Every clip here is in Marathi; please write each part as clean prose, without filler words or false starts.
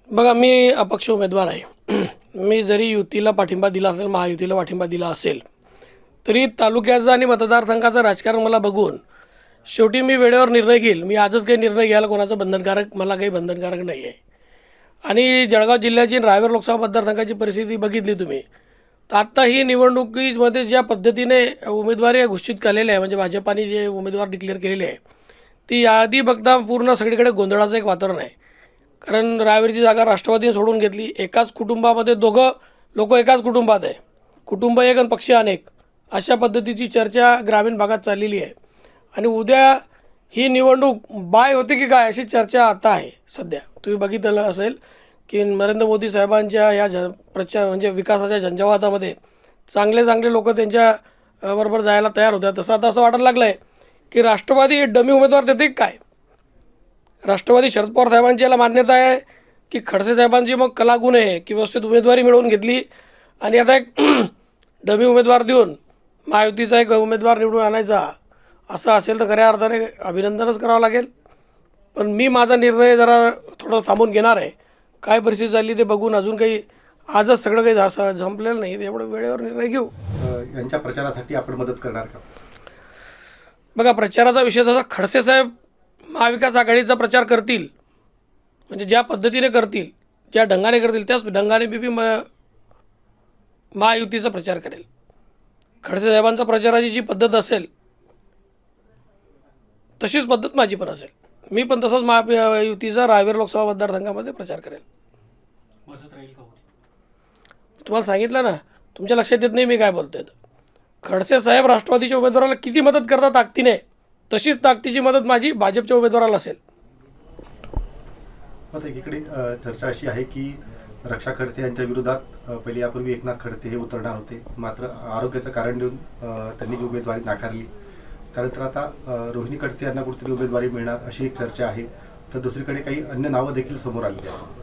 बघा, मी अपक्ष उमेदवार आहे. मी जरी युतीला पाठिंबा दिला असेल, महायुतीला पाठिंबा दिला असेल, तरी तालुक्याचं आणि मतदारसंघाचं राजकारण मला बघून शेवटी मी वेळेवर निर्णय घेईल. मी आजच काही निर्णय घ्यायला कोणाचं बंधनकारक, मला काही बंधनकारक नाही आहे. आणि जळगाव जिल्ह्याची रायगड लोकसभा मतदारसंघाची परिस्थिती बघितली तुम्ही, तर आत्ता ही निवडणुकीमध्ये ज्या पद्धतीने उमेदवारी घोषित केलेल्या आहे, म्हणजे भाजपाने जे उमेदवार डिक्लेअर केलेले आहे, ती यादी बघता पूर्ण सगळीकडे गोंधळाचं एक वातावरण आहे. कारण रावेरची जागा राष्ट्रवादीने सोडून घेतली. एकाच कुटुंबामध्ये दोघं लोक एकाच कुटुंबात आहे. कुटुंब एक आणि पक्ष अनेक, अशा पद्धतीची चर्चा ग्रामीण भागात चाललेली आहे. आणि उद्या ही निवडणूक बाय होते की काय अशी चर्चा आता आहे सध्या. तुम्ही बघितलं असेल की नरेंद्र मोदी साहेबांच्या या म्हणजे विकासाच्या झंझावातामध्ये चांगले चांगले लोक त्यांच्या बरोबर जायला तयार होत्या. तसं आता असं वाटायला लागलं आहे की राष्ट्रवादी डमी उमेदवार देते काय. राष्ट्रवादी शरद पवार साहेबांची याला मान्यता आहे की खडसे साहेबांची मग कलागुण आहे की व्यवस्थित उमेदवारी मिळवून घेतली आणि आता एक डमी उमेदवार देऊन महायुतीचा एक उमेदवार निवडून आणायचा, असं असेल तर खऱ्या अर्थाने अभिनंदनच करावं लागेल. पण मी माझा निर्णय जरा थोडं थांबून घेणार आहे. काय परिस्थिती झाली ते बघून, अजून काही आजच सगळं काही संपलेलं नाही, एवढं वेळेवर निर्णय घेऊ. यांच्या प्रचारासाठी आपण मदत करणार का? बघा, प्रचाराचा विषय जसा खडसे साहेब महाविकास आघाडीचा प्रचार करतील, म्हणजे ज्या पद्धतीने करतील, ज्या ढंगाने करतील, त्याच ढंगाने मी महायुतीचा प्रचार करेल. खडसे साहेबांचा प्रचाराची जी पद्धत असेल तशीच पद्धत माझी पण असेल. मी पण तसंच महायुतीचा रावेर लोकसभा मतदारसंघामध्ये प्रचार करेल. मदत राहील का? तुम्हाला सांगितलं ना, तुमच्या लक्षात येत नाही मी काय बोलतोय. खडसे साहेब राष्ट्रवादीच्या उमेदवाराला किती मदत करतात ताकदीने, तशीच ताकदीची मदत माझी भाजपच्या उमेदवाराला असेल. आता एकीकडे चर्चा अशी आहे की रक्षा खडसे यांच्या विरोधात पहिले यापूर्वी एकनाथ खडसे हे उतरणार होते, मात्र आरोग्याचं कारण देऊन त्यांनी ही उमेदवारी नाकारली. त्यानंतर आता रोहिणी खडसे यांना कुठेतरी उमेदवारी मिळणार अशी एक चर्चा आहे. तर दुसरीकडे काही अन्य नावं देखील समोर आली आहेत.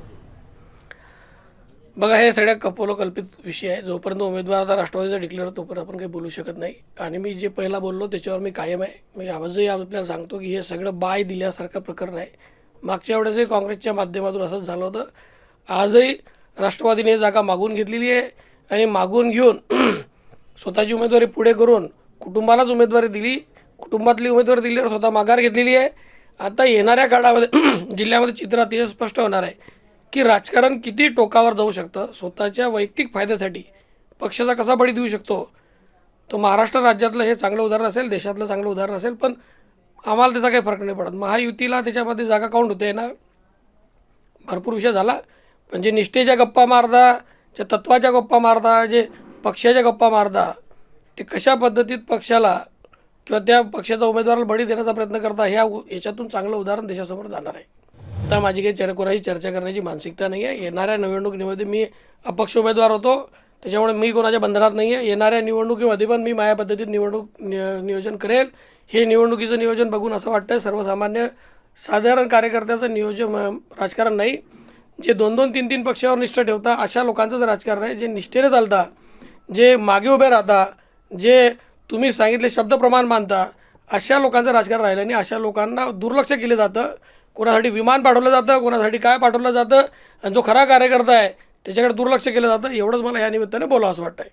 बघा, हे सगळ्या कपोलकल्पित विषय आहे. जोपर्यंत उमेदवार आता राष्ट्रवादीचा डिक्लेअर तोपर्यंत आपण काही बोलू शकत नाही. आणि मी जे पहिला बोललो त्याच्यावर मी कायम आहे. मी आवाजही आपल्याला सांगतो की हे सगळं बाय दिल्यासारखं प्रकरण आहे. मागच्या वेळेसही काँग्रेसच्या माध्यमातून असंच झालं होतं. आजही राष्ट्रवादीने जागा मागून घेतलेली आहे आणि मागून घेऊन स्वतःची उमेदवारी पुढे करून कुटुंबालाच उमेदवारी दिली. कुटुंबातली उमेदवारी दिल्यावर स्वतः माघार घेतलेली आहे. आता येणाऱ्या काळामध्ये जिल्ह्यामध्ये चित्र अतिशय स्पष्ट होणार आहे की राजकारण किती टोकावर जाऊ शकतं. स्वतःच्या वैयक्तिक फायद्यासाठी पक्षाचा कसा बळी देऊ शकतो, तो महाराष्ट्र राज्यातलं हे चांगलं उदाहरण असेल, देशातलं चांगलं उदाहरण असेल. पण आम्हाला त्याचा काही फरक नाही पडत. महायुतीला त्याच्यामध्ये जागा काउंट होते ना, भरपूर विषय झाला. पण जे निष्ठेच्या गप्पा मारता, जे तत्त्वाच्या गप्पा मारता, जे पक्षाच्या गप्पा मारता, ते कशा पद्धतीत पक्षाला किंवा त्या पक्षाचा उमेदवाराला बळी देण्याचा प्रयत्न करता, याच्यातून चांगलं उदाहरण देशासमोर जाणार आहे. आता माझी काही कोणाची चर्चा करण्याची मानसिकता नाही आहे. येणाऱ्या निवडणुकीमध्ये मी अपक्ष उमेदवार होतो, त्याच्यामुळे मी कोणाच्या बंधनात नाही आहे. येणाऱ्या निवडणुकीमध्ये पण मी माझ्या पद्धतीत नियोजन करेल. हे निवडणुकीचं नियोजन बघून असं वाटतं सर्वसामान्य साधारण कार्यकर्त्याचं नियोजन राजकारण नाही. जे 2-2, 3-3 पक्षावर निष्ठा ठेवता अशा लोकांचंच राजकारण आहे. जे निष्ठेने चालता, जे मागे उभे राहता, जे तुम्ही सांगितले शब्द प्रमाण मानता, अशा लोकांचं राजकारण राहिलं आणि अशा लोकांना दुर्लक्ष केलं जातं. कोणासाठी विमान पाठवलं जातं, कोणासाठी काय पाठवलं जातं, आणि जो खरा कार्यकर्ता आहे त्याच्याकडे दुर्लक्ष केलं जातं. एवढंच मला या निमित्ताने बोलावं असं वाटतं आहे.